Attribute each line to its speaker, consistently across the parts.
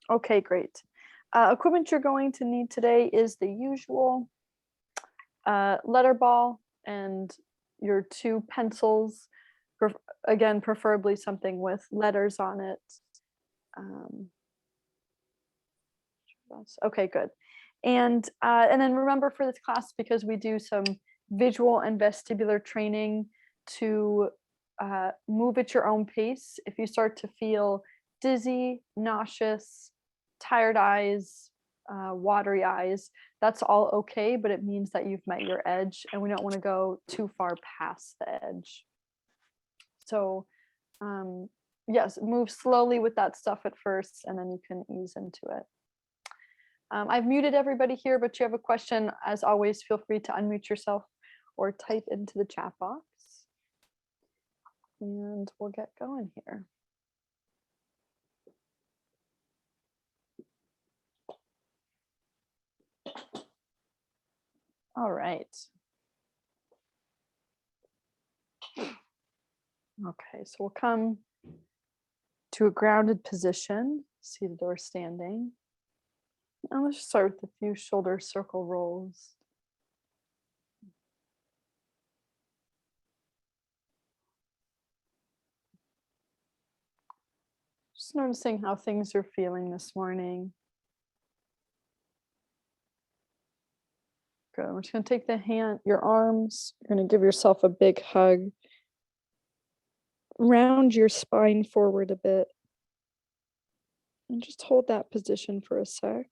Speaker 1: Okay, great. Equipment you're going to need today is the usual letterball and your 2 pencils. Again, preferably something with letters on it. Okay, good. And then remember for this class, because we do some visual and vestibular training, to move at your own pace. If you start to feel dizzy, nauseous, tired eyes, watery eyes, that's all okay, but it means that you've met your edge, and we don't want to go too far past the edge. So yes, move slowly with that stuff at first, and then you can ease into it. I've muted everybody here, but you have a question, as always, feel free to unmute yourself or type into the chat box. And we'll get going here. All right. Okay, so we'll come to a grounded position, seated or standing. And let's start with a few shoulder circle rolls. Just noticing how things are feeling this morning. Good. We're just going to take your arms. You're going to give yourself a big hug. Round your spine forward a bit. And just hold that position for a sec.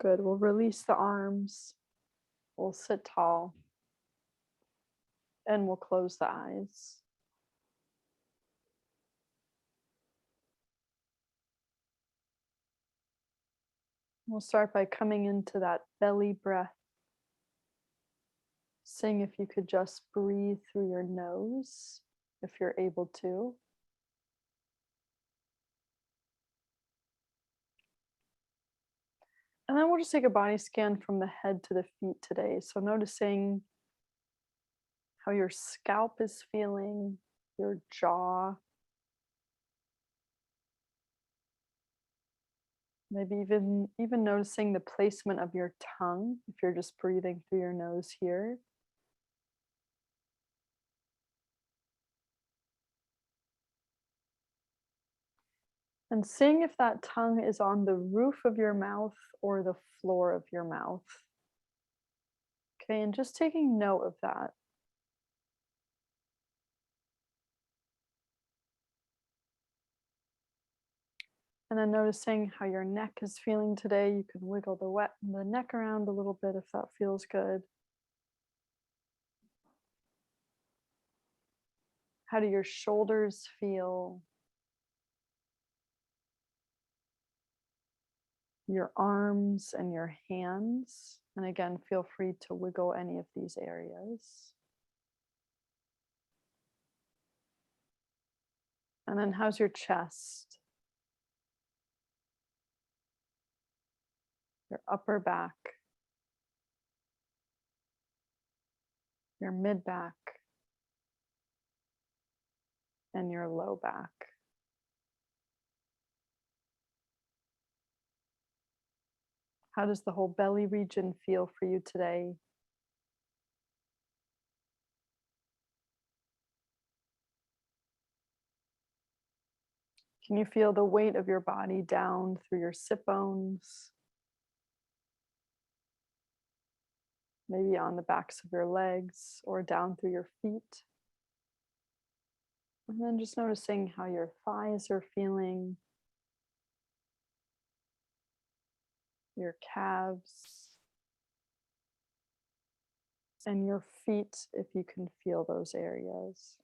Speaker 1: Good. We'll release the arms. We'll sit tall. And we'll close the eyes. We'll start by coming into that belly breath. Seeing if you could just breathe through your nose, if you're able to. And then we'll just take a body scan from the head to the feet today. So noticing how your scalp is feeling, your jaw. Maybe even noticing the placement of your tongue, if you're just breathing through your nose here. And seeing if that tongue is on the roof of your mouth or the floor of your mouth. Okay, and just taking note of that. And then noticing how your neck is feeling today. You can wiggle the neck around a little bit if that feels good. How do your shoulders feel? Your arms and your hands. And again, feel free to wiggle any of these areas. And then how's your chest? Your upper back, your mid back, and your low back. How does the whole belly region feel for you today? Can you feel the weight of your body down through your sit bones? Maybe on the backs of your legs or down through your feet. And then just noticing how your thighs are feeling, your calves, and your feet, if you can feel those areas.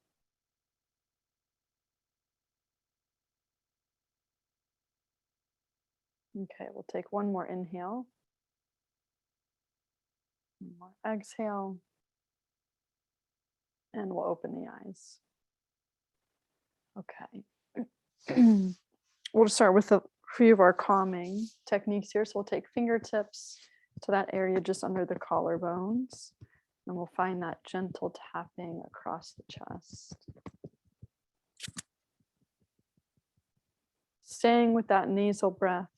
Speaker 1: Okay, we'll take one more inhale. One more exhale. And we'll open the eyes. Okay. We'll start with a few of our calming techniques here. So we'll take fingertips to that area just under the collarbones. And we'll find that gentle tapping across the chest. Staying with that nasal breath.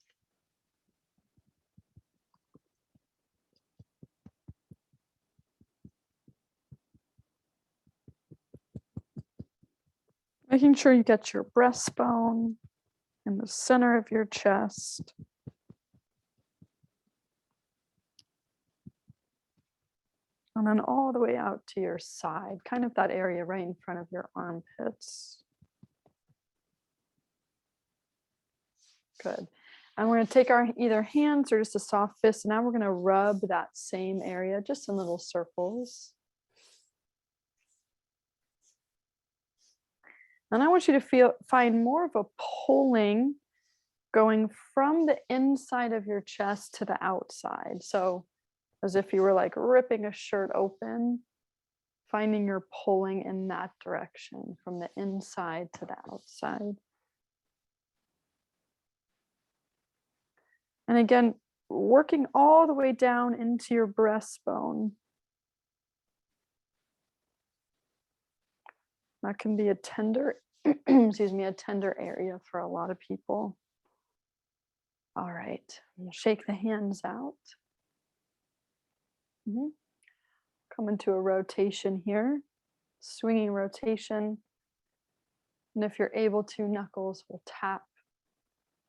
Speaker 1: Making sure you get your breastbone in the center of your chest. And then all the way out to your side, kind of that area right in front of your armpits. Good. And we're going to take our either hands or just a soft fist. And now we're going to rub that same area just in little circles. And I want you to find more of a pulling going from the inside of your chest to the outside. So as if you were like ripping a shirt open, finding your pulling in that direction from the inside to the outside. And again, working all the way down into your breastbone. That can be a tender, excuse me, a tender area for a lot of people. All right, we'll shake the hands out. Come into a rotation here, swinging rotation. And if you're able to, knuckles will tap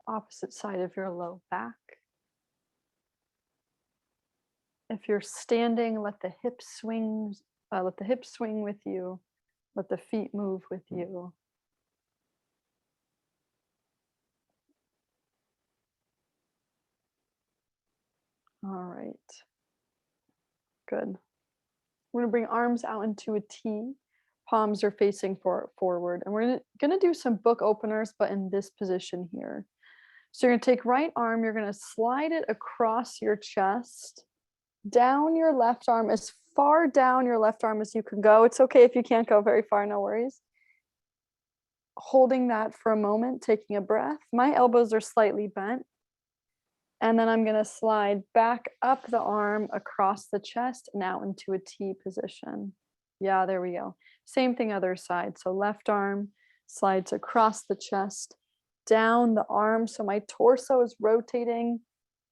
Speaker 1: opposite side of your low back. If you're standing, let the hips swing with you. Let the feet move with you. All right. Good. We're going to bring arms out into a T. Palms are facing forward. And we're going to do some book openers, but in this position here. So you're going to take right arm, you're going to slide it across your chest, down your left arm, as far down your left arm as you can go. It's okay if you can't go very far, no worries. Holding that for a moment, taking a breath. My elbows are slightly bent. And then I'm going to slide back up the arm across the chest and out into a T position. Yeah, there we go. Same thing other side. So left arm slides across the chest, down the arm. So my torso is rotating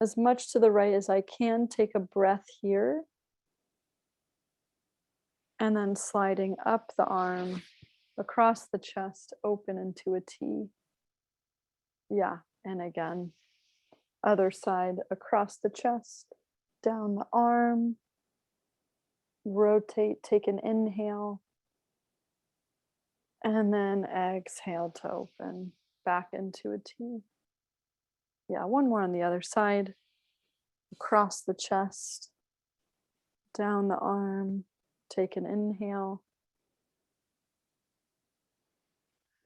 Speaker 1: as much to the right as I can. Take a breath here. And then sliding up the arm, across the chest, open into a T. Yeah, and again. Other side, across the chest, down the arm, rotate, take an inhale, and then exhale to open back into a T. Yeah, one more on the other side, across the chest, down the arm, take an inhale,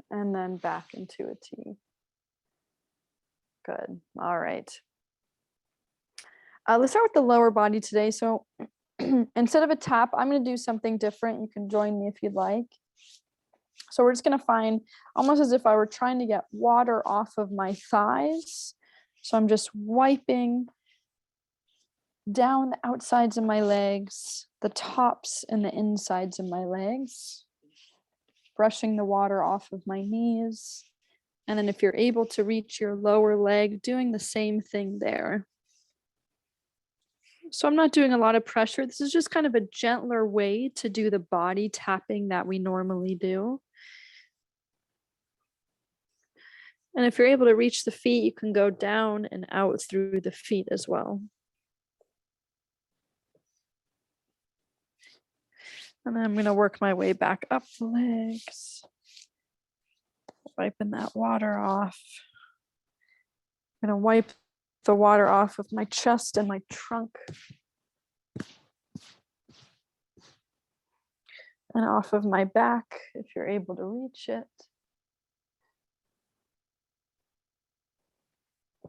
Speaker 1: and then back into a T. Good. All right. Let's start with the lower body today. So instead of a tap, I'm going to do something different. You can join me if you'd like. So we're just going to find almost as if I were trying to get water off of my thighs. So I'm just wiping down the outsides of my legs, the tops and the insides of my legs, brushing the water off of my knees. And then if you're able to reach your lower leg, doing the same thing there. So I'm not doing a lot of pressure. This is just kind of a gentler way to do the body tapping that we normally do. And if you're able to reach the feet, you can go down and out through the feet as well. And then I'm going to work my way back up the legs, wiping that water off. I'm going to wipe the water off of my chest and my trunk. And off of my back, if you're able to reach it.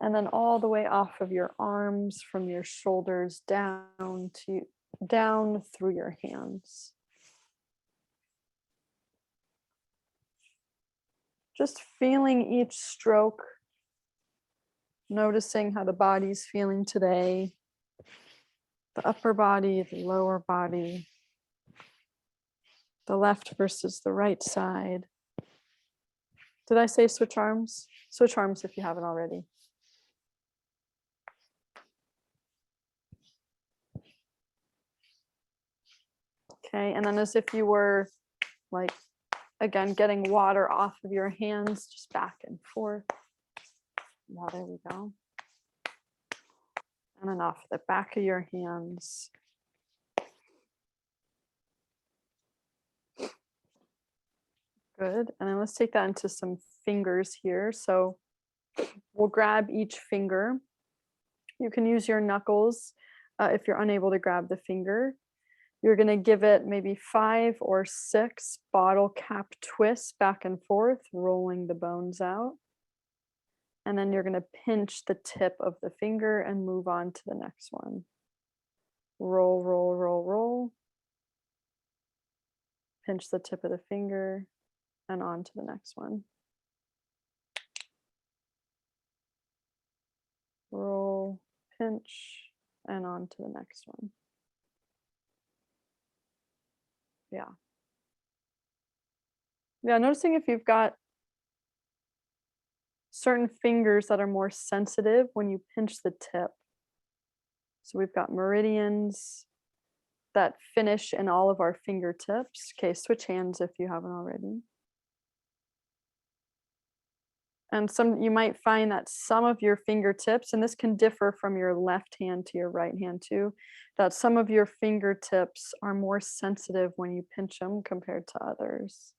Speaker 1: And then all the way off of your arms, from your shoulders down through your hands. Just feeling each stroke, noticing how the body's feeling today, the upper body, the lower body. The left versus the right side. Did I say switch arms? Switch arms if you haven't already. Okay, and then as if you were like, again, getting water off of your hands, just back and forth. Yeah, there we go. And then off the back of your hands. Good, and then let's take that into some fingers here. So we'll grab each finger. You can use your knuckles if you're unable to grab the finger. You're going to give it maybe 5 or 6 bottle cap twists back and forth, rolling the bones out. And then you're going to pinch the tip of the finger and move on to the next one. Roll, roll, roll, roll. Pinch the tip of the finger and on to the next one. Roll, pinch, and on to the next one. Yeah. Yeah, noticing if you've got certain fingers that are more sensitive when you pinch the tip. So we've got meridians that finish in all of our fingertips. Okay, switch hands if you haven't already. And you might find that some of your fingertips, and this can differ from your left hand to your right hand too, that some of your fingertips are more sensitive when you pinch them compared to others.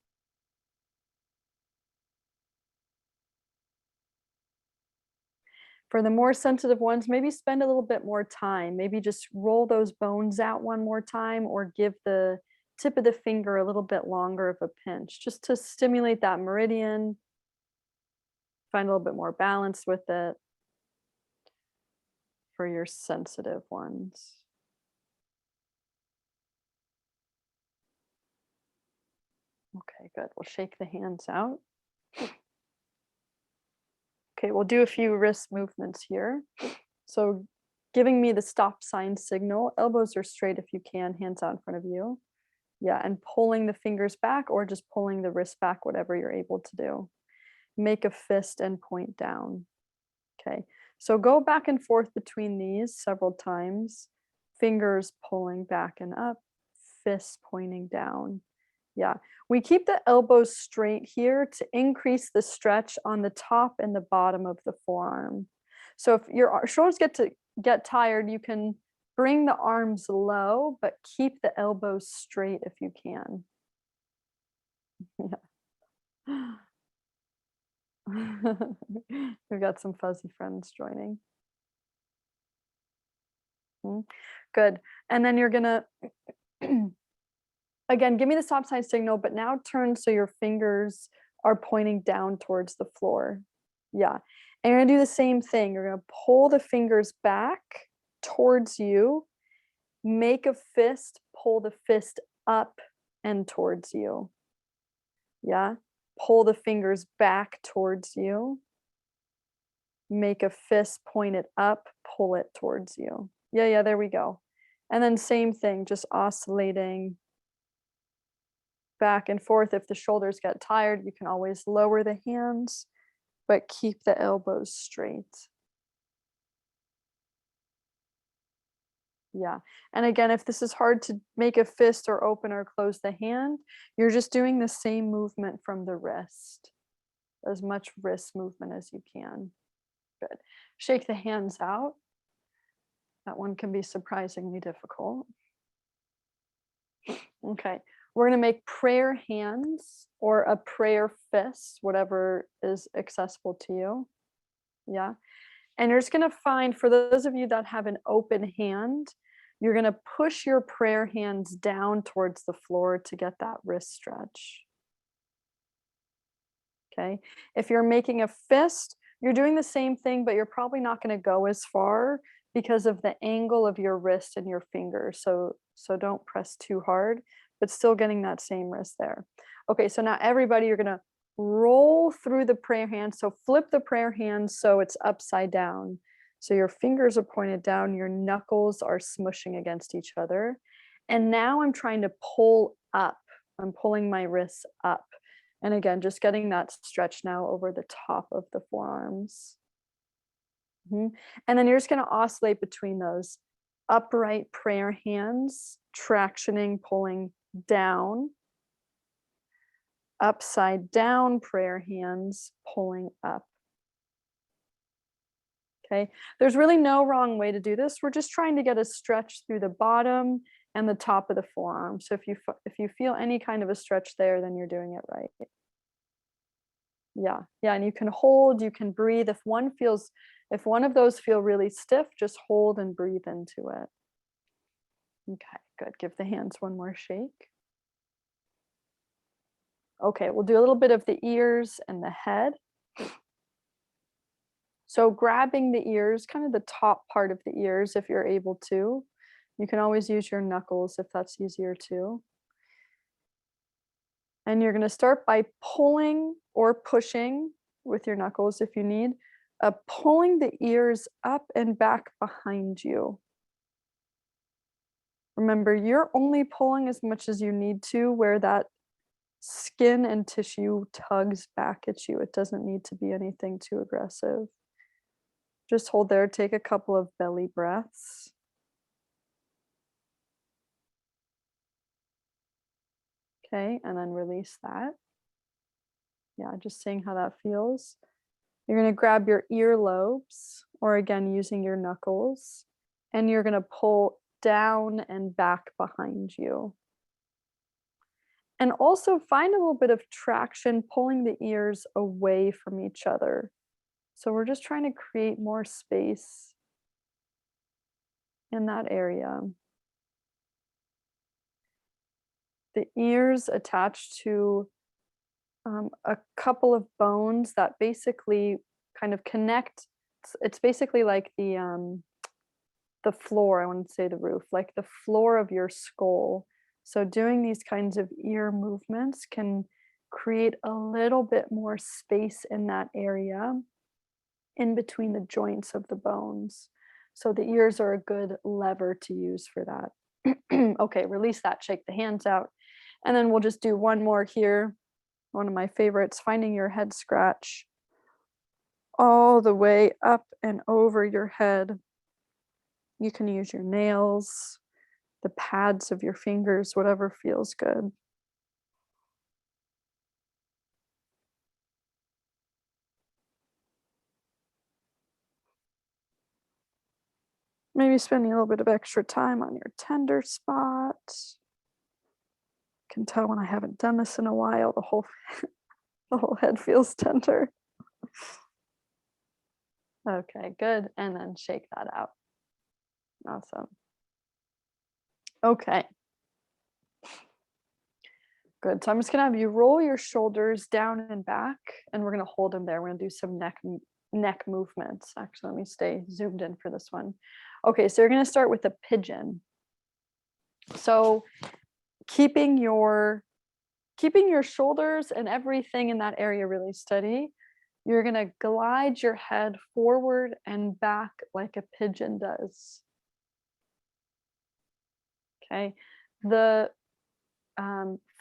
Speaker 1: For the more sensitive ones, maybe spend a little bit more time. Maybe just roll those bones out one more time, or give the tip of the finger a little bit longer of a pinch, just to stimulate that meridian, find a little bit more balance with it for your sensitive ones. Okay, good. We'll shake the hands out. Okay, we'll do a few wrist movements here. So giving me the stop sign signal, elbows are straight if you can, hands out in front of you. Yeah, and pulling the fingers back or just pulling the wrist back, whatever you're able to do. Make a fist and point down. Okay, so go back and forth between these several times. Fingers pulling back and up, fist pointing down. Yeah, we keep the elbows straight here to increase the stretch on the top and the bottom of the forearm. So if your shoulders get tired, you can bring the arms low, but keep the elbows straight if you can. Yeah. We've got some fuzzy friends joining. Good. And then you're gonna, again, give me the stop sign signal, but now turn so your fingers are pointing down towards the floor. Yeah. And you're gonna do the same thing. You're gonna pull the fingers back towards you, make a fist, pull the fist up and towards you. Yeah. Pull the fingers back towards you. Make a fist, point it up, pull it towards you. Yeah, there we go. And then same thing, just oscillating back and forth. If the shoulders get tired, you can always lower the hands, but keep the elbows straight. Yeah. And again, if this is hard to make a fist or open or close the hand, you're just doing the same movement from the wrist. As much wrist movement as you can. Good. Shake the hands out. That one can be surprisingly difficult. Okay. We're going to make prayer hands or a prayer fist, whatever is accessible to you. Yeah. And you're just going to find, for those of you that have an open hand, you're going to push your prayer hands down towards the floor to get that wrist stretch. Okay. If you're making a fist, you're doing the same thing, but you're probably not going to go as far because of the angle of your wrist and your finger. So don't press too hard, but still getting that same wrist there. Okay, so now everybody, you're going to roll through the prayer hand. So flip the prayer hand so it's upside down. So your fingers are pointed down, your knuckles are smushing against each other. And now I'm trying to pull up. I'm pulling my wrists up. And again, just getting that stretch now over the top of the forearms. And then you're just going to oscillate between those upright prayer hands, tractioning, pulling down, upside down prayer hands, pulling up. Okay, there's really no wrong way to do this. We're just trying to get a stretch through the bottom and the top of the forearm. So if you feel any kind of a stretch there, then you're doing it right. Yeah, and you can hold, you can breathe. If one of those feel really stiff, just hold and breathe into it. Okay, good. Give the hands one more shake. Okay, we'll do a little bit of the ears and the head. So grabbing the ears, kind of the top part of the ears if you're able to. You can always use your knuckles if that's easier too. And you're going to start by pulling or pushing with your knuckles if you need, pulling the ears up and back behind you. Remember, you're only pulling as much as you need to where that skin and tissue tugs back at you. It doesn't need to be anything too aggressive. Just hold there, take a couple of belly breaths. Okay, and then release that. Yeah, just seeing how that feels. You're going to grab your earlobes, or again, using your knuckles, and you're going to pull down and back behind you. And also find a little bit of traction, pulling the ears away from each other. So we're just trying to create more space in that area. The ears attached to a couple of bones that basically kind of connect. It's basically like the floor, I wouldn't say the roof, like the floor of your skull. So doing these kinds of ear movements can create a little bit more space in that area in between the joints of the bones. So the ears are a good lever to use for that. Okay, release that, shake the hands out. And then we'll just do one more here. One of my favorites, finding your head scratch all the way up and over your head. You can use your nails, the pads of your fingers, whatever feels good. Maybe spending a little bit of extra time on your tender spot. Can tell when I haven't done this in a while, the whole head feels tender. Okay, good. And then shake that out. Awesome. Okay. Good. So I'm just gonna have you roll your shoulders down and back, and we're gonna hold them there. We're gonna do some neck movements. Actually, let me stay zoomed in for this one. Okay, so you're gonna start with a pigeon. So keeping your shoulders and everything in that area really steady, you're going to glide your head forward and back like a pigeon does. Okay, the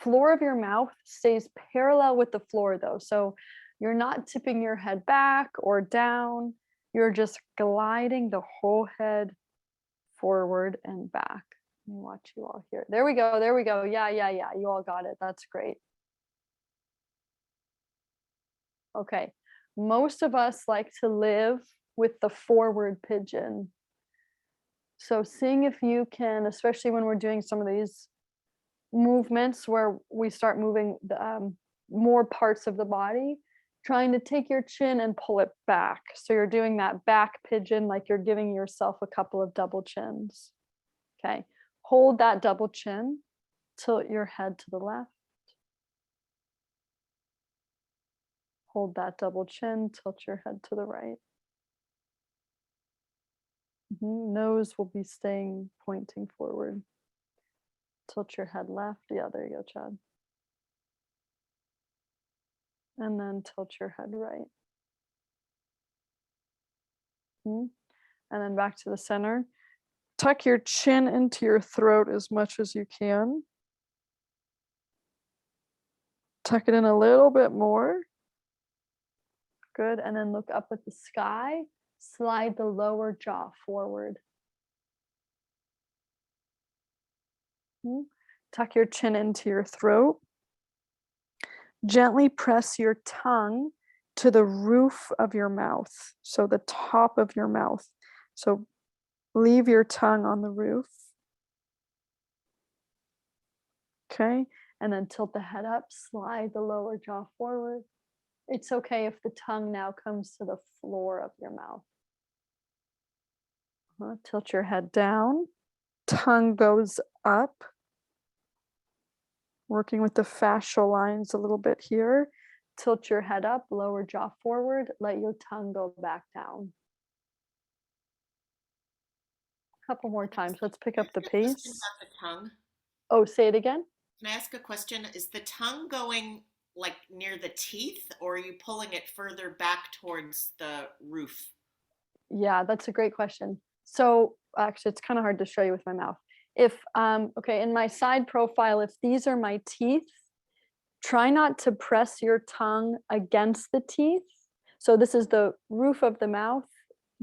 Speaker 1: floor of your mouth stays parallel with the floor though, so you're not tipping your head back or down, you're just gliding the whole head forward and back. Let me watch you all here. There we go. Yeah. You all got it. That's great. Okay. Most of us like to live with the forward pigeon. So seeing if you can, especially when we're doing some of these movements where we start moving the, more parts of the body, trying to take your chin and pull it back. So you're doing that back pigeon like you're giving yourself a couple of double chins. Okay. Hold that double chin, tilt your head to the left. Hold that double chin, tilt your head to the right. Nose will be staying pointing forward. Tilt your head left. Yeah, there you go, Chad. And then tilt your head right. And then back to the center. Tuck your chin into your throat as much as you can. Tuck it in a little bit more. Good. And then look up at the sky. Slide the lower jaw forward. Tuck your chin into your throat. Gently press your tongue to the roof of your mouth, so the top of your mouth. So leave your tongue on the roof. Okay, and then tilt the head up, slide the lower jaw forward. It's okay if the tongue now comes to the floor of your mouth. Tilt your head down, tongue goes up. Working with the fascial lines a little bit here. Tilt your head up, lower jaw forward, let your tongue go back down. A couple more times. Let's pick up the pace.
Speaker 2: About the tongue.
Speaker 1: Oh, say it again.
Speaker 2: Can I ask a question? Is the tongue going like near the teeth, or are you pulling it further back towards the roof?
Speaker 1: Yeah, that's a great question. So actually, it's kind of hard to show you with my mouth. If, okay, in my side profile, if these are my teeth, try not to press your tongue against the teeth. So this is the roof of the mouth.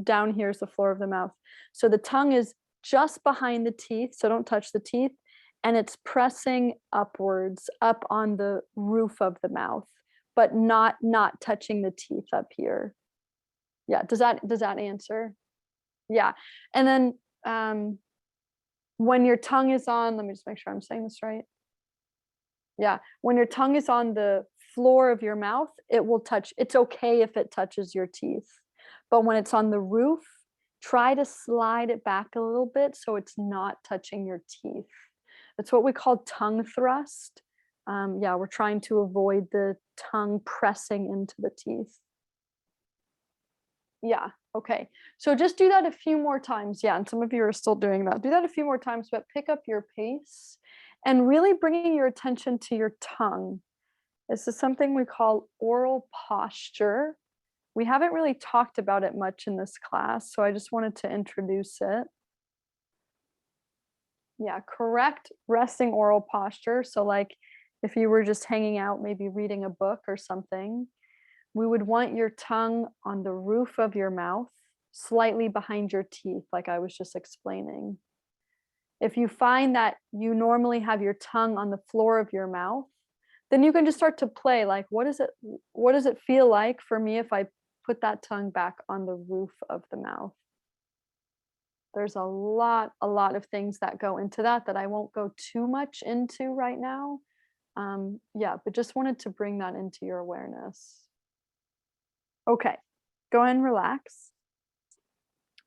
Speaker 1: Down here is the floor of the mouth. So the tongue is just behind the teeth, so don't touch the teeth. And it's pressing upwards, up on the roof of the mouth, but not touching the teeth up here. Yeah, does that answer? Yeah. And then when your tongue is on, let me just make sure I'm saying this right. Yeah, when your tongue is on the floor of your mouth, it will touch. It's okay if it touches your teeth. But when it's on the roof, try to slide it back a little bit so it's not touching your teeth. That's what we call tongue thrust. Yeah, we're trying to avoid the tongue pressing into the teeth. Yeah, okay. So just do that a few more times. Yeah, and some of you are still doing that. Do that a few more times, but pick up your pace and really bringing your attention to your tongue. This is something we call oral posture. We haven't really talked about it much in this class, so I just wanted to introduce it. Yeah, correct resting oral posture. So like if you were just hanging out, maybe reading a book or something, we would want your tongue on the roof of your mouth, slightly behind your teeth, like I was just explaining. If you find that you normally have your tongue on the floor of your mouth, then you can just start to play like, what does it feel like for me if I put that tongue back on the roof of the mouth? There's a lot of things that go into that I won't go too much into right now. Yeah, but just wanted to bring that into your awareness. Okay, go ahead and relax.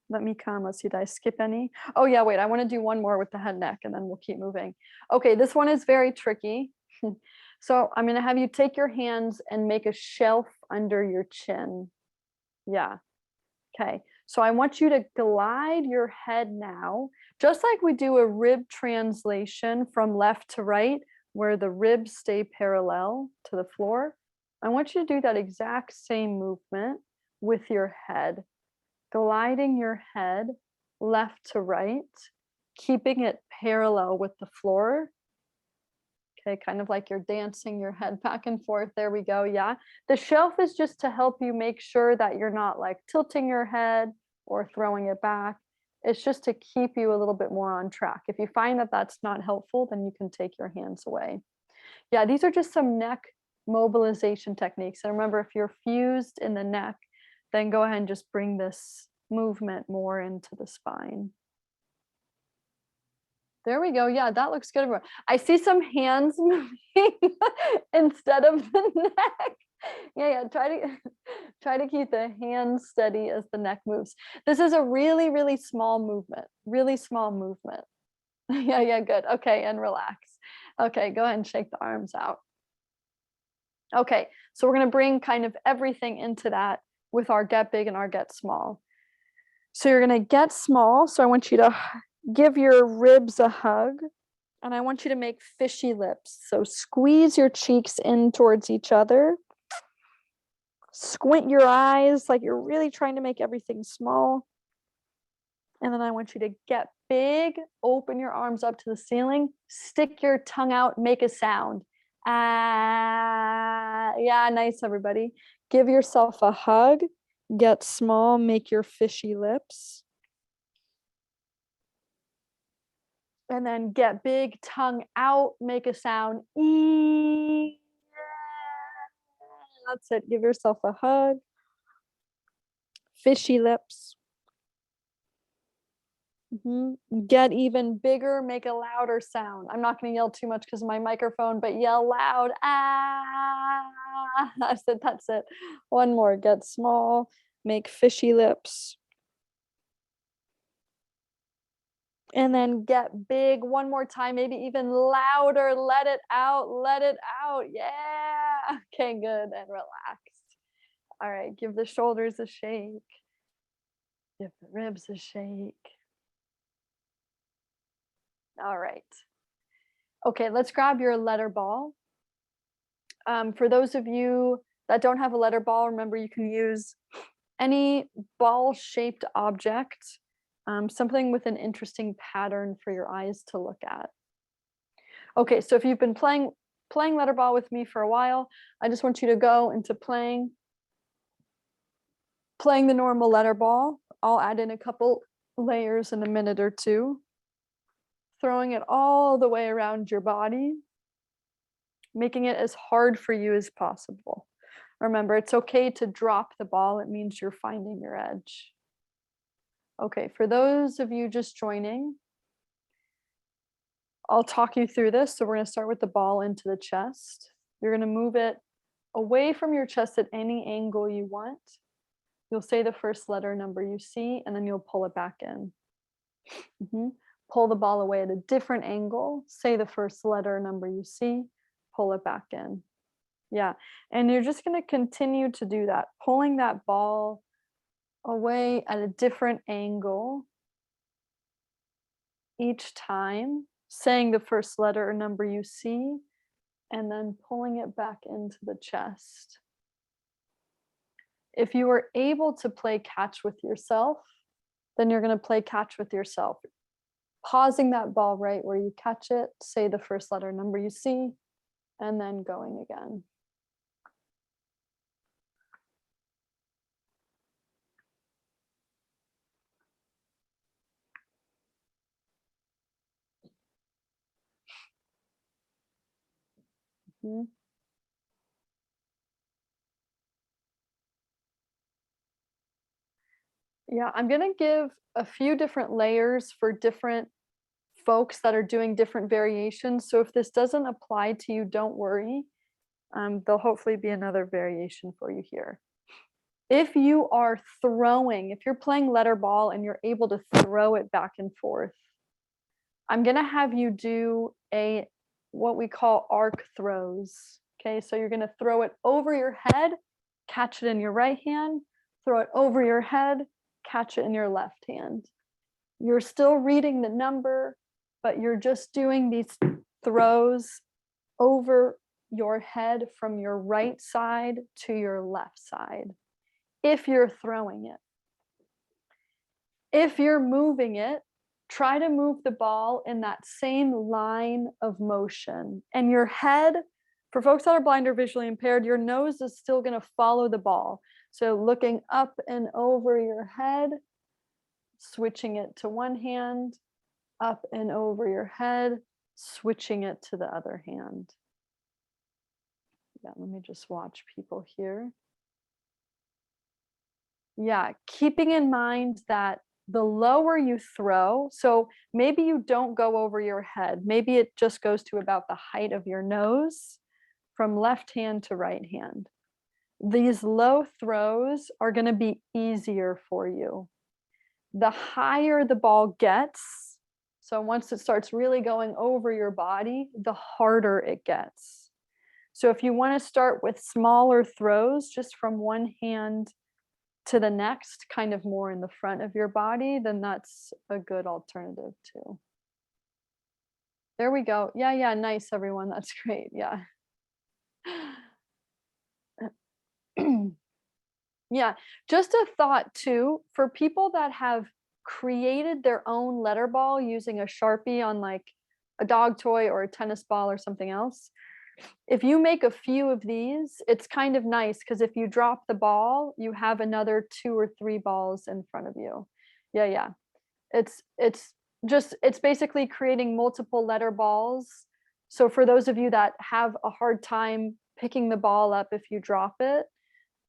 Speaker 1: Let me come. Let's see, did I skip any? Oh yeah, wait, I want to do one more with the head neck and then we'll keep moving. Okay, this one is very tricky. So I'm going to have you take your hands and make a shelf under your chin. Yeah. Okay. So I want you to glide your head now, just like we do a rib translation from left to right, where the ribs stay parallel to the floor. I want you to do that exact same movement with your head, gliding your head left to right, keeping it parallel with the floor. Okay, kind of like you're dancing your head back and forth. There we go. Yeah. The shelf is just to help you make sure that you're not like tilting your head or throwing it back. It's just to keep you a little bit more on track. If you find that that's not helpful, then you can take your hands away. Yeah, these are just some neck mobilization techniques. And remember, if you're fused in the neck, then go ahead and just bring this movement more into the spine. There we go. Yeah, that looks good. I see some hands moving instead of the neck. Yeah, try to keep the hands steady as the neck moves. This is a really small movement. Really small movement. Yeah, good. Okay, and relax. Okay, go ahead and shake the arms out. Okay, so we're going to bring kind of everything into that with our get big and our get small. So you're going to get small. So I want you to give your ribs a hug, and I want you to make fishy lips. So squeeze your cheeks in towards each other. Squint your eyes like you're really trying to make everything small. And then I want you to get big, open your arms up to the ceiling, stick your tongue out, make a sound. Ah, yeah, nice, everybody. Give yourself a hug. Get small. Make your fishy lips. And then get big, tongue out. Make a sound. E. That's it. Give yourself a hug. Fishy lips. Get even bigger, make a louder sound. I'm not going to yell too much because of my microphone, but yell loud. Ah, that's it. One more. Get small, make fishy lips. And then get big one more time, maybe even louder. Let it out, let it out. Yeah. Okay, good. And relax. All right, give the shoulders a shake. Give the ribs a shake. All right. Okay, let's grab your letter ball. For those of you that don't have a letter ball, remember you can use any ball-shaped object, something with an interesting pattern for your eyes to look at. Okay, so if you've been playing letter ball with me for a while, I just want you to go into playing the normal letter ball. I'll add in a couple layers in a minute or two, throwing it all the way around your body, making it as hard for you as possible. Remember, it's okay to drop the ball. It means you're finding your edge. Okay, for those of you just joining, I'll talk you through this. So we're going to start with the ball into the chest. You're going to move it away from your chest at any angle you want. You'll say the first letter number you see, and then you'll pull it back in. Pull the ball away at a different angle. Say the first letter number you see, pull it back in. Yeah, and you're just going to continue to do that, pulling that ball away at a different angle each time, saying the first letter or number you see, and then pulling it back into the chest. If you are able to play catch with yourself, then you're going to play catch with yourself. Pausing that ball right where you catch it, say the first letter number you see, and then going again. Yeah, I'm going to give a few different layers for different folks that are doing different variations. So if this doesn't apply to you, don't worry. There'll hopefully be another variation for you here. If you are throwing, if you're playing letter ball and you're able to throw it back and forth, I'm going to have you do what we call arc throws. Okay, so you're going to throw it over your head, catch it in your right hand, throw it over your head, catch it in your left hand. You're still reading the number, but you're just doing these throws over your head from your right side to your left side, if you're throwing it. If you're moving it, try to move the ball in that same line of motion. And your head, for folks that are blind or visually impaired, your nose is still going to follow the ball. So looking up and over your head, switching it to one hand, up and over your head, switching it to the other hand. Yeah, let me just watch people here. Yeah, keeping in mind that the lower you throw, so maybe you don't go over your head, maybe it just goes to about the height of your nose from left hand to right hand. These low throws are going to be easier for you. The higher the ball gets, so once it starts really going over your body, the harder it gets. So if you want to start with smaller throws, just from one hand to the next, kind of more in the front of your body, then that's a good alternative too. There we go. Yeah, nice, everyone. That's great. Yeah. Yeah, just a thought too, for people that have created their own letter ball using a Sharpie on like a dog toy or a tennis ball or something else, If you make a few of these, it's kind of nice because if you drop the ball, you have another 2 or 3 balls in front of you. Yeah, yeah. It's just it's basically creating multiple letter balls. So for those of you that have a hard time picking the ball up if you drop it,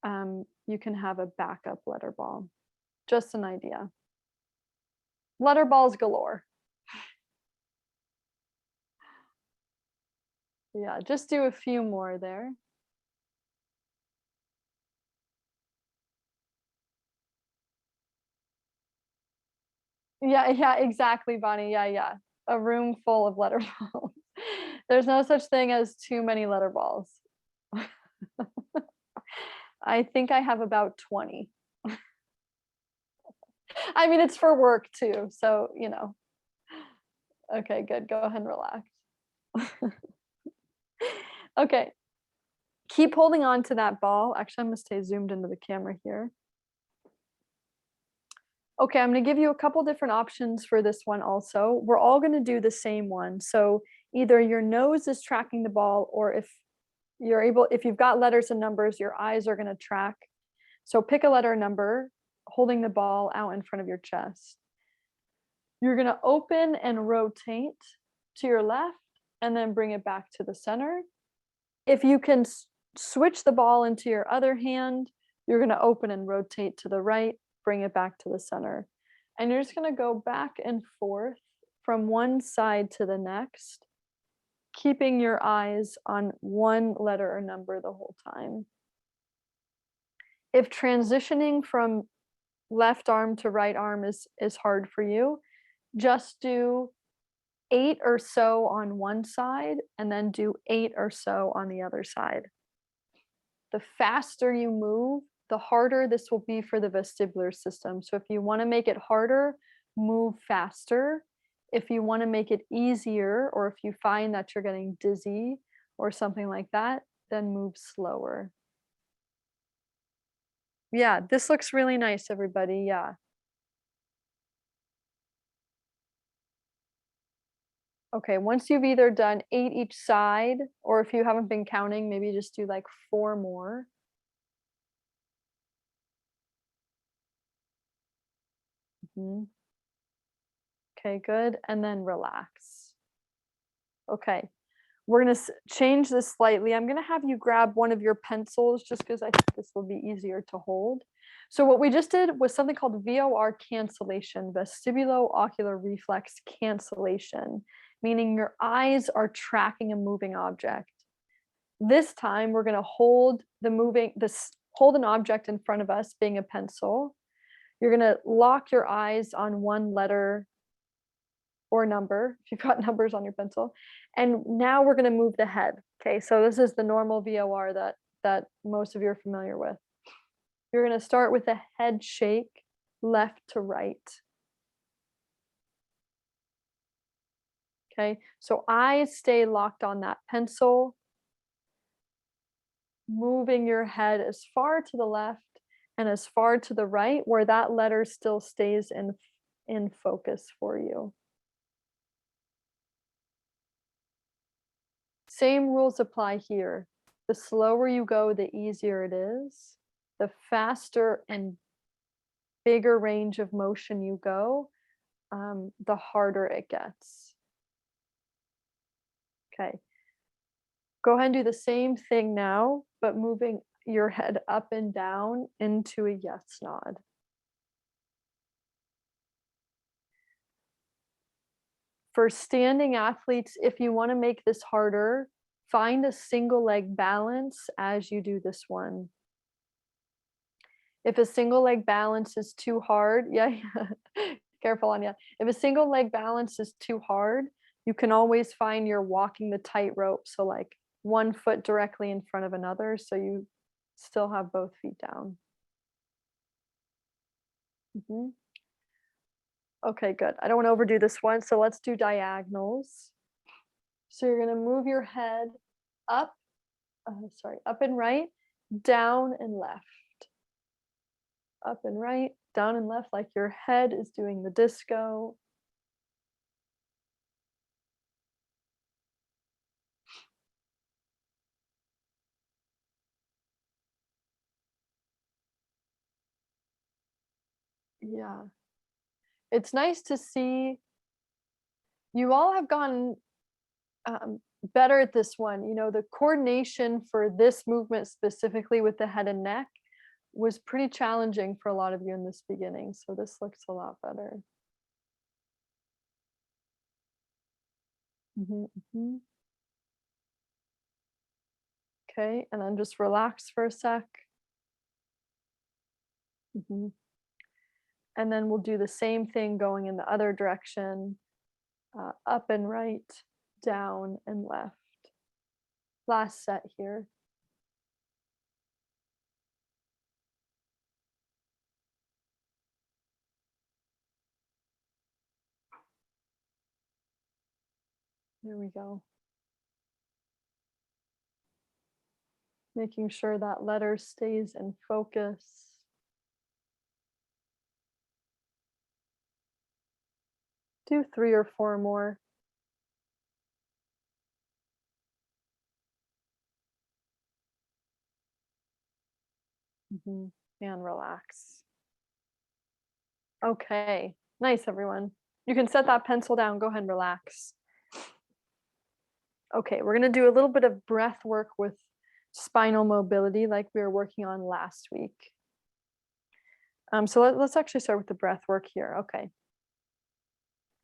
Speaker 1: you can have a backup letter ball. Just an idea. Letter balls galore. Yeah, just do a few more there. Yeah, yeah, exactly, Bonnie. Yeah, yeah. A room full of letter balls. There's no such thing as too many letter balls. I think I have about 20. I mean, it's for work too, so, you know. Okay, good. Go ahead and relax. Okay, keep holding on to that ball. Actually, I'm gonna stay zoomed into the camera here. Okay, I'm gonna give you a couple different options for this one also. We're all gonna do the same one. So either your nose is tracking the ball, or if you've got letters and numbers, your eyes are gonna track. So pick a letter number, holding the ball out in front of your chest. You're gonna open and rotate to your left and then bring it back to the center. If you can switch the ball into your other hand, you're gonna open and rotate to the right, bring it back to the center. And you're just gonna go back and forth from one side to the next, keeping your eyes on one letter or number the whole time. If transitioning from left arm to right arm is hard for you, just do 8 or so on one side and then do 8 or so on the other side. The faster you move, the harder this will be for the vestibular system. So if you want to make it harder, move faster. If you want to make it easier, or if you find that you're getting dizzy or something like that, then move slower. Yeah, this looks really nice, everybody. Yeah. Okay, once you've either done 8 each side, or if you haven't been counting, maybe just do like 4 more. Mhm. Okay, good. And then relax. Okay, we're going to change this slightly. I'm going to have you grab one of your pencils just because I think this will be easier to hold. So, what we just did was something called VOR cancellation, vestibulo-ocular reflex cancellation, meaning your eyes are tracking a moving object. This time, we're going to hold an object in front of us, being a pencil. You're going to lock your eyes on one letter or number, if you've got numbers on your pencil. And now we're going to move the head. Okay, so this is the normal VOR that most of you are familiar with. You're going to start with a head shake, left to right. Okay, so eyes stay locked on that pencil, moving your head as far to the left and as far to the right, where that letter still stays in focus for you. Same rules apply here. The slower you go, the easier it is. The faster and bigger range of motion you go, the harder it gets. Okay. Go ahead and do the same thing now, but moving your head up and down into a yes nod. For standing athletes, if you want to make this harder, find a single leg balance as you do this one. If a single leg balance is too hard, yeah, yeah. Careful, Anya. If a single leg balance is too hard, you can always find you're walking the tightrope. So, like one foot directly in front of another. So you still have both feet down. Mhm. Okay, good. I don't want to overdo this one. So let's do diagonals. So you're going to move your head up, up and right, down and left. Up and right, down and left, like your head is doing the disco. Yeah. It's nice to see you all have gotten better at this one. You know, the coordination for this movement specifically with the head and neck was pretty challenging for a lot of you in this beginning. So this looks a lot better. Mhm, mhm. Okay, and then just relax for a sec. Mhm. And then we'll do the same thing going in the other direction, up and right, down and left. Last set here. There we go. Making sure that letter stays in focus. Do 3 or 4 more. Mhm. And relax. Okay. Nice, everyone. You can set that pencil down. Go ahead and relax. Okay, we're going to do a little bit of breath work with spinal mobility like we were working on last week. So let's actually start with the breath work here. Okay.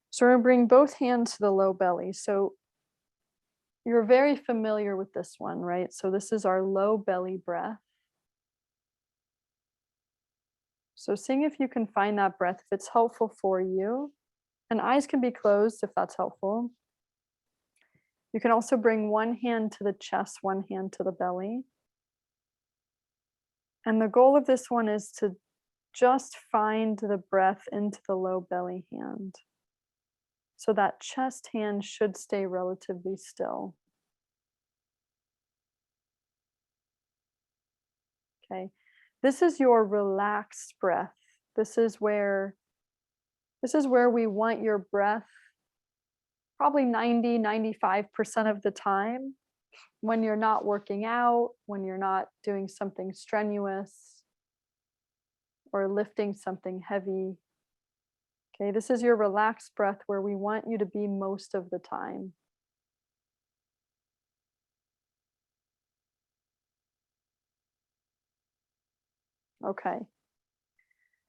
Speaker 1: So we're going to bring both hands to the low belly. So you're very familiar with this one, right? So this is our low belly breath. So seeing if you can find that breath, if it's helpful for you. And eyes can be closed if that's helpful. You can also bring one hand to the chest, one hand to the belly. And the goal of this one is to just find the breath into the low belly hand. So that chest hand should stay relatively still. Okay. This is your relaxed breath. This is where we want your breath probably 90-95% of the time when you're not working out, when you're not doing something strenuous or lifting something heavy. Okay, this is your relaxed breath where we want you to be most of the time. Okay.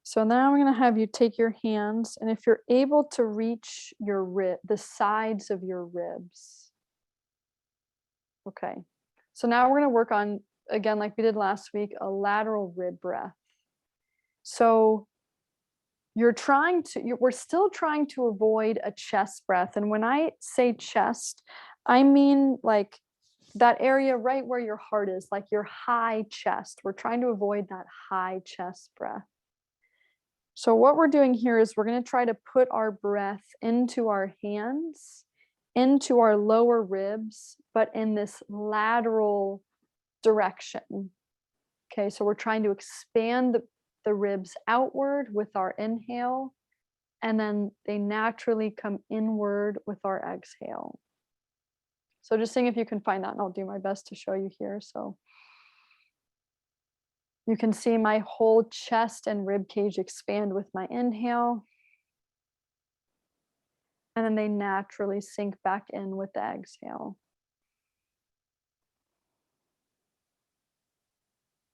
Speaker 1: So now I'm going to have you take your hands, and if you're able to reach the sides of your ribs. Okay. So now we're going to work on, again, like we did last week, a lateral rib breath. So we're still trying to avoid a chest breath. And when I say chest, I mean like that area right where your heart is, like your high chest. We're trying to avoid that high chest breath. So what we're doing here is we're going to try to put our breath into our hands, into our lower ribs, but in this lateral direction. Okay, so we're trying to expand the ribs outward with our inhale, and then they naturally come inward with our exhale. So just seeing if you can find that, and I'll do my best to show you here. So you can see my whole chest and rib cage expand with my inhale. And then they naturally sink back in with the exhale.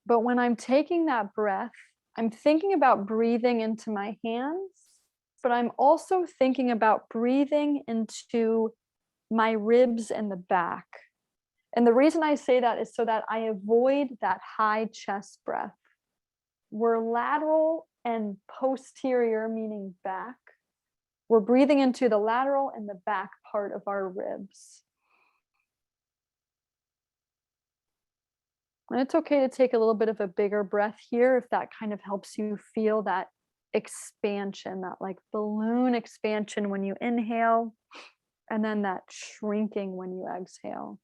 Speaker 1: But when I'm taking that breath, I'm thinking about breathing into my hands, but I'm also thinking about breathing into my ribs and the back. And the reason I say that is so that I avoid that high chest breath. We're lateral and posterior, meaning back. We're breathing into the lateral and the back part of our ribs. And it's okay to take a little bit of a bigger breath here if that kind of helps you feel that expansion, that like balloon expansion when you inhale, and then that shrinking when you exhale.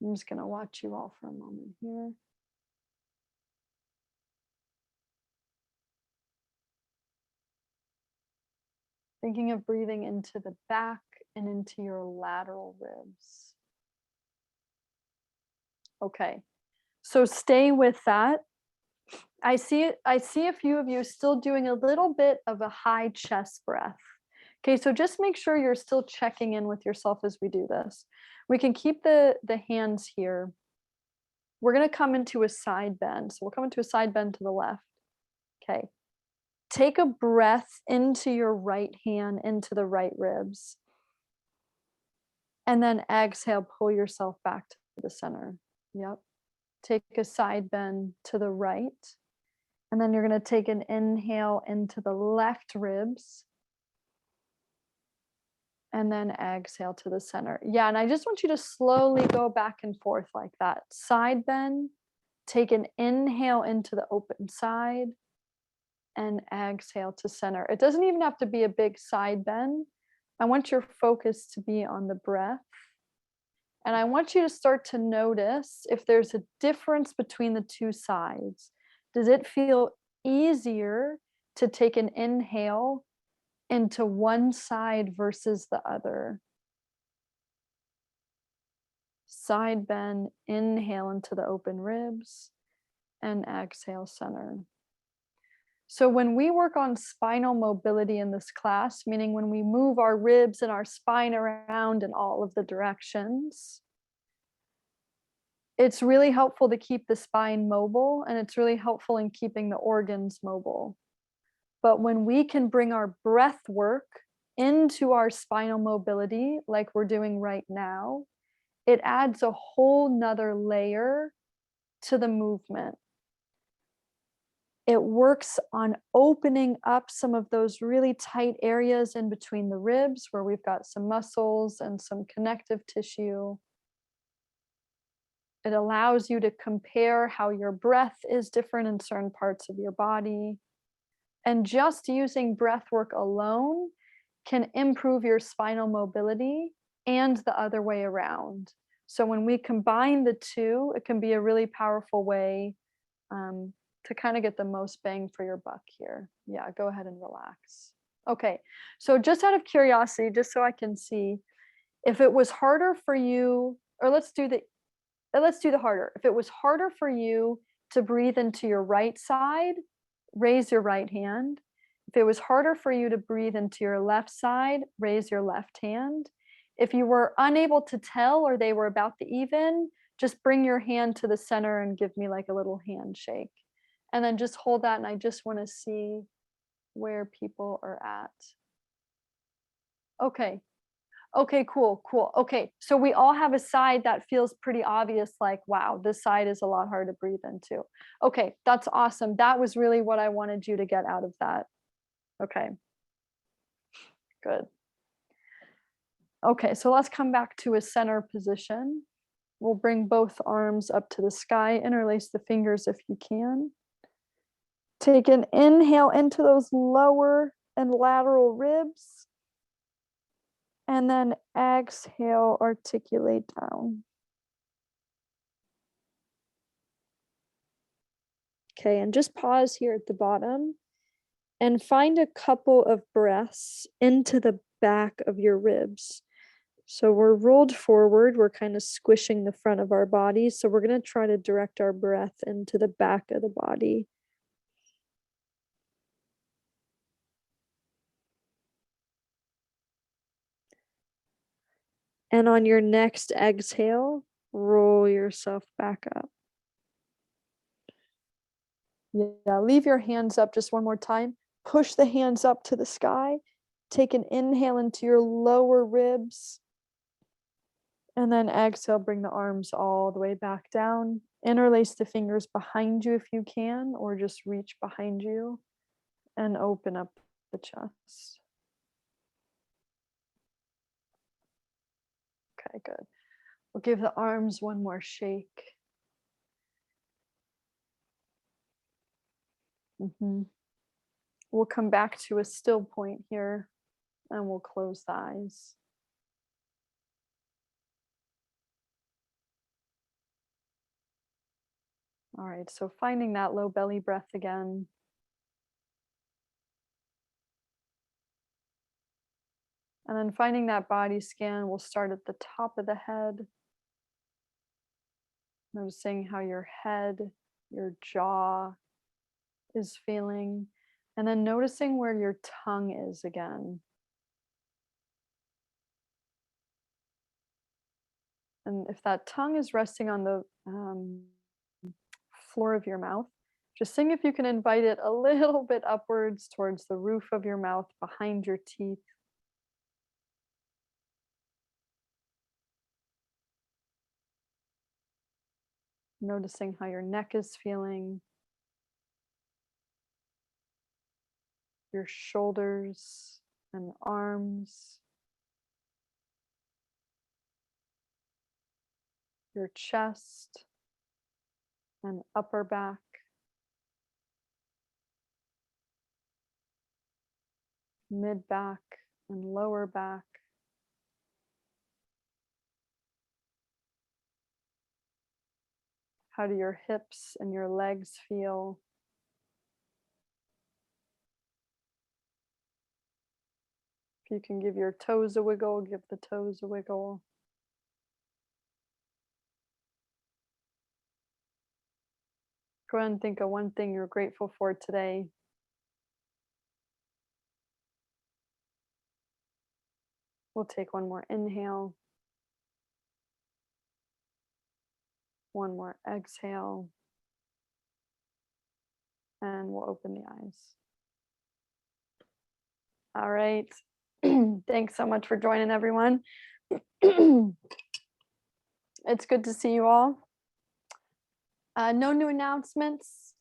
Speaker 1: I'm just going to watch you all for a moment here. Thinking of breathing into the back and into your lateral ribs. Okay, so stay with that. I see a few of you still doing a little bit of a high chest breath. Okay, so just make sure you're still checking in with yourself as we do this. We can keep the hands here. We're going to come into a side bend. So we'll come into a side bend to the left. Okay. Take a breath into your right hand, into the right ribs. And then exhale, pull yourself back to the center. Yep. Take a side bend to the right. And then you're going to take an inhale into the left ribs. And then exhale to the center. Yeah, and I just want you to slowly go back and forth like that. Side bend, take an inhale into the open side, and exhale to center. It doesn't even have to be a big side bend. I want your focus to be on the breath. And I want you to start to notice if there's a difference between the two sides. Does it feel easier to take an inhale into one side versus the other? Side bend, inhale into the open ribs, and exhale center. So when we work on spinal mobility in this class, meaning when we move our ribs and our spine around in all of the directions, it's really helpful to keep the spine mobile, and it's really helpful in keeping the organs mobile. But when we can bring our breath work into our spinal mobility, like we're doing right now, it adds a whole nother layer to the movement. It works on opening up some of those really tight areas in between the ribs where we've got some muscles and some connective tissue. It allows you to compare how your breath is different in certain parts of your body. And just using breath work alone can improve your spinal mobility and the other way around. So when we combine the two, it can be a really powerful way to kind of get the most bang for your buck here. Yeah, go ahead and relax. Okay, so just out of curiosity, just so I can see, if it was harder for you, or let's do the harder. If it was harder for you to breathe into your right side, raise your right hand. If it was harder for you to breathe into your left side, raise your left hand. If you were unable to tell or they were about to even, just bring your hand to the center and give me like a little handshake. And then just hold that, and I just want to see where people are at. Okay. Okay, cool. Okay, so we all have a side that feels pretty obvious, like, wow, this side is a lot hard to breathe into. Okay, that's awesome. That was really what I wanted you to get out of that. Okay, good. Okay, so let's come back to a center position. We'll bring both arms up to the sky, interlace the fingers if you can. Take an inhale into those lower and lateral ribs. And then exhale, articulate down. Okay, and just pause here at the bottom and find a couple of breaths into the back of your ribs. So we're rolled forward, we're kind of squishing the front of our body. So we're going to try to direct our breath into the back of the body. And on your next exhale, roll yourself back up. Yeah, leave your hands up just one more time. Push the hands up to the sky. Take an inhale into your lower ribs. And then exhale, bring the arms all the way back down. Interlace the fingers behind you if you can, or just reach behind you and open up the chest. Okay, good. We'll give the arms one more shake. We'll come back to a still point here and we'll close the eyes. All right, so finding that low belly breath again. And then finding that body scan, we'll start at the top of the head. Noticing how your head, your jaw, is feeling, and then noticing where your tongue is again. And if that tongue is resting on the floor of your mouth, just seeing if you can invite it a little bit upwards towards the roof of your mouth behind your teeth. Noticing how your neck is feeling, your shoulders and arms, your chest and upper back, mid back and lower back. How do your hips and your legs feel? If you can give your toes a wiggle, give the toes a wiggle. Go ahead and think of one thing you're grateful for today. We'll take one more inhale, one more exhale, and we'll open the eyes. All right. Thanks so much for joining, everyone. It's good to see you all. No new announcements.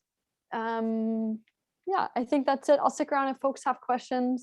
Speaker 1: Yeah, I think that's it. I'll stick around if folks have questions.